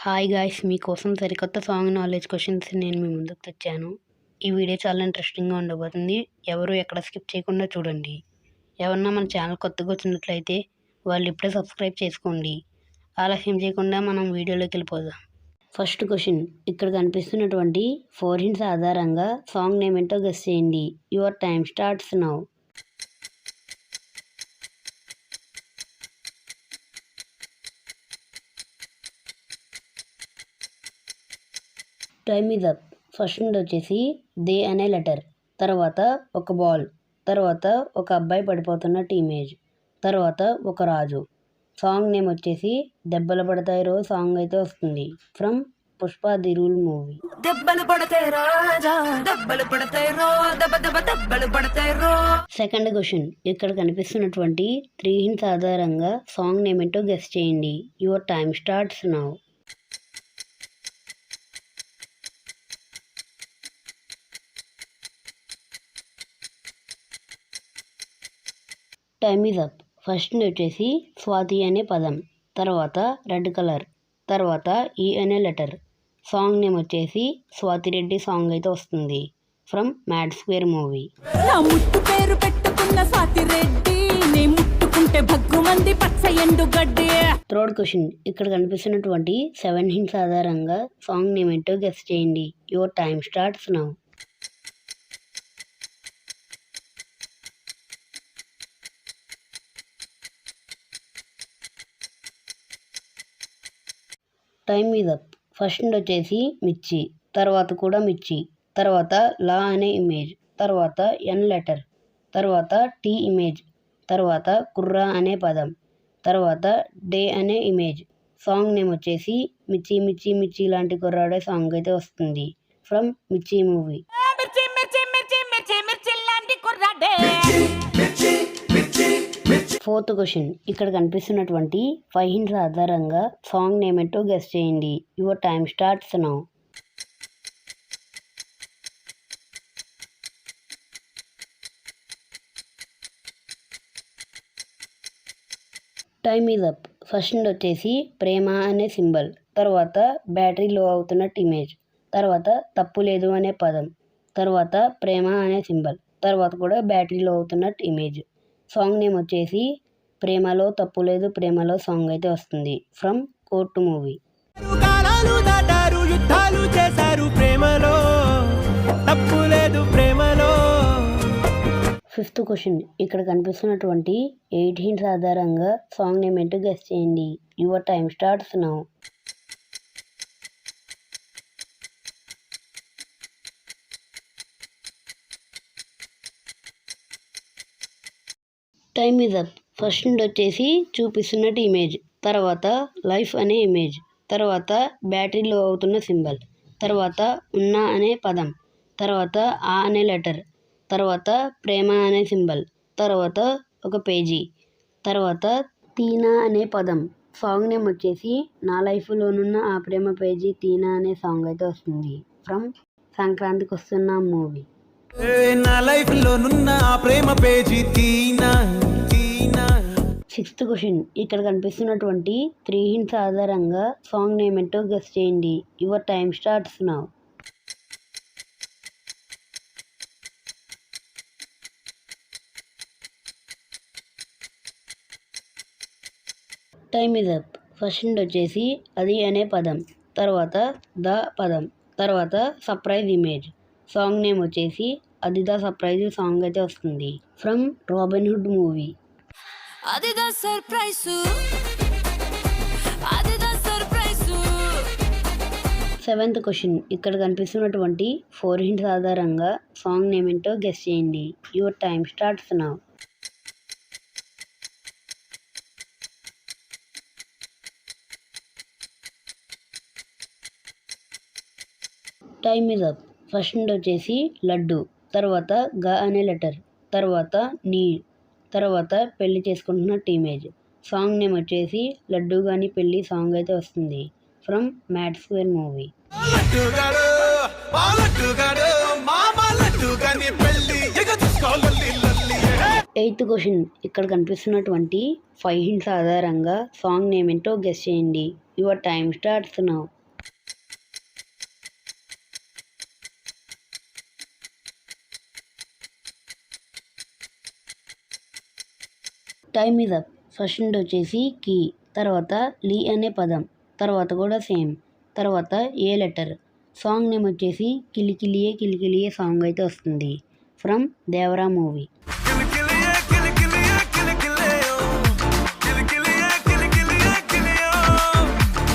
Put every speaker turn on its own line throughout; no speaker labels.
Hi guys, మీకోసం సరికొత్త song knowledge questions నేను మీ ముందుకు తెచ్చాను. ఈ వీడియో చాలా ఇంట్రెస్టింగ్గా ఉండబోతుంది. ఎవరు ఎక్కడ స్కిప్ చేయకుండా చూడండి. ఎవరన్నా మన ఛానల్ కొత్తగా వచ్చినట్లయితే వాళ్ళు ఇప్పుడే సబ్స్క్రైబ్ చేసుకోండి. ఆలస్యం చేయకుండా మనం వీడియోలోకి వెళ్ళిపోదాం. ఫస్ట్ క్వశ్చన్, ఇక్కడ కనిపిస్తున్నటువంటి 4 hints ఆధారంగా సాంగ్ నేమ్ ఏంటో గెస్ చేయండి. Your time starts now. Time is up. First నుండి వచ్చేసి దే అనే లెటర్, తర్వాత ఒక బాల్, తర్వాత ఒక అబ్బాయి పడిపోతున్న ఇమేజ్, తర్వాత ఒక రాజు. సాంగ్ నేమ్ వచ్చేసి దెబ్బలు పడతాయి రో సాంగ్ అయితే వస్తుంది from Pushpa the rule movie. Second question, ఇక్కడ కనిపిస్తున్నటువంటి 3 hints ఆధారంగా సాంగ్ నేమ్ ఏంటో గెస్ చేయండి. Your time starts now. Time is up. First వచ్చేసి స్వాతి అనే పదం, తర్వాత రెడ్ కలర్, తర్వాత ఈ అనే లెటర్. సాంగ్ నేమ్ వచ్చేసి స్వాతి రెడ్డి సాంగ్ అయితే వస్తుంది from mad square movie. Third question, ఇక్కడ కనిపిస్తున్నటువంటి 7 hints ఆధారంగా సాంగ్ నేమ్ ఏంటో గెస్ చేయండి. Your time starts now. Time is up. First వచ్చేసి మిర్చి, తర్వాత కూడా మిర్చి, తర్వాత లా అనే ఇమేజ్, తర్వాత ఎన్ లెటర్, తర్వాత టీ ఇమేజ్, తర్వాత కుర్రా అనే పదం, తర్వాత డే అనే ఇమేజ్. సాంగ్ నేమ్ వచ్చేసి మిర్చి మిర్చి మిర్చి లాంటి కుర్రాడే సాంగ్ అయితే వస్తుంది ఫ్రమ్ మిర్చి మూవీ. ఫోర్త్ క్వశ్చన్, ఇక్కడ కనిపిస్తున్నటువంటి 5 hints ఆధారంగా సాంగ్ నేమ్ ఏంటో గెస్ చేయండి. Your time starts now. Time is up. First వచ్చేసి ప్రేమ అనే సింబల్, తర్వాత బ్యాటరీ లో అవుతున్న ఇమేజ్, తర్వాత తప్పు లేదు అనే పదం, తర్వాత ప్రేమ అనే సింబల్, తర్వాత కూడా బ్యాటరీ లో అవుతున్న ఇమేజ్. సాంగ్ నేమ్ వచ్చేసి ప్రేమలో తప్పు లేదు ప్రేమలో సాంగ్ అయితే వస్తుంది from court movie. Fifth question, ఇక్కడ కనిపిస్తున్నటువంటి 8 hints ఆధారంగా సాంగ్ నేమ్ ఏంటో గెస్ చేయండి. Your time starts now. Time is up. First నుండి వచ్చేసి చూపిస్తున్నట్టు ఇమేజ్, తర్వాత లైఫ్ అనే ఇమేజ్, తర్వాత బ్యాటరీ లో అవుతున్న సింబల్, తర్వాత ఉన్నా అనే పదం, తర్వాత ఆ అనే లెటర్, తర్వాత ప్రేమ అనే సింబల్, తర్వాత ఒక పేజీ, తర్వాత తీనా అనే పదం. సాంగ్ నేమ్ వచ్చేసి నా లైఫ్లోనున్న ఆ ప్రేమ పేజీ తీనా అనే సాంగ్ అయితే వస్తుంది ఫ్రమ్ సంక్రాంతికి వస్తున్న మూవీ. సిక్స్త్ క్వశ్చన్, ఇక్కడ కనిపిస్తున్నటువంటి 3 hints ఆధారంగా సాంగ్ నేమ్ ఏంటో గెస్ చేయండి. Your time starts now. Time is up. First వచ్చేసి అది అనే పదం, తర్వాత ద పదం, తర్వాత సర్ప్రైజ్ ఇమేజ్. సాంగ్ నేమ్ వచ్చేసి అది ద సర్ప్రైజ్ సాంగ్ అయితే వస్తుంది from robin hood movie. Seventh question, ఇక్కడ కనిపిస్తున్నటువంటి 4 hints ఆధారంగా సాంగ్ నేమ్ ఏంటో గెస్ చేయండి. Your time starts now. Time is up. First వచ్చేసి లడ్డు, తర్వాత గా అనే లెటర్, తర్వాత నీ, తర్వాత పెళ్లి చేసుకుంటున్న ఇమేజ్. సాంగ్ నేమ్ వచ్చేసి లడ్డు గాని పెళ్లి సాంగ్ అయితే వస్తుంది from mad square movie. Eighth question ఇక్కడ కనిపిస్తున్నటువంటి 5 హింట్స్ ఆధారంగా సాంగ్ నేమ్ ఏంటో గెస్ చేయండి. Your time starts now. Time is up. First hint వచ్చేసి కీ, తర్వాత లీ అనే పదం, తర్వాత కూడా సేమ్, తర్వాత ఏ లెటర్. సాంగ్ నేమ్ వచ్చేసి కిలికిలియే కిలికిలియే సాంగ్ అయితే వస్తుంది from Devara movie.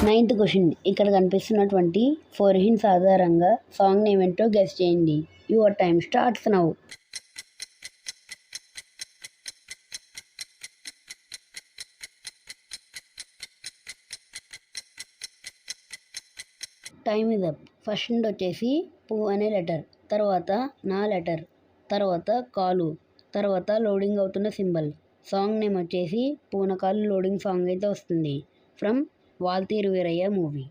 Ninth question ఇక్కడ కనిపిస్తున్నటువంటి 4 హింట్స్ ఆధారంగా సాంగ్ నేమ్ ఏంటో గెస్ చేయండి. Your time starts now. Time is up. First hint వచ్చేసి పూ అనే లెటర్, తర్వాత నా లెటర్, తర్వాత కాలు, తర్వాత లోడింగ్ అవుతున్న సింబల్. సాంగ్ నేమ్ వచ్చేసి పూనకాలు లోడింగ్ సాంగ్ అయితే వస్తుంది from Waltair Veerayya movie.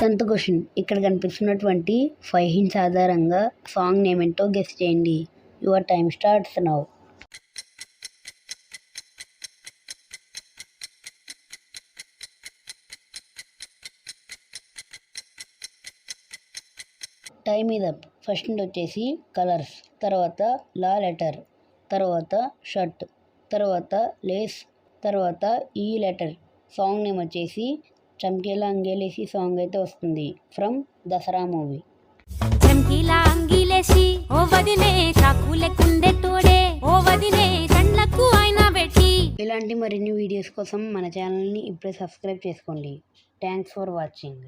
Tenth question ఇక్కడ కనిపిస్తున్నటువంటి 5 హింట్స్ ఆధారంగా సాంగ్ నేమ్ ఏంటో గెస్ చేయండి. Your time starts now. Time is up. First hint వచ్చేసి కలర్స్, తర్వాత లా లెటర్, తర్వాత షర్ట్, తర్వాత లేస్, తర్వాత ఈ లెటర్. సాంగ్ నేమ్ వచ్చేసి చమ్కీలా అంగేలేసి సాంగ్ అయితే వస్తుంది ఫ్రమ్ దసరా మూవీ. ఇలాంటి మరిన్ని వీడియోస్ కోసం మన ఛానల్ని ఇప్పుడే సబ్స్క్రైబ్ చేసుకోండి. Thanks for watching.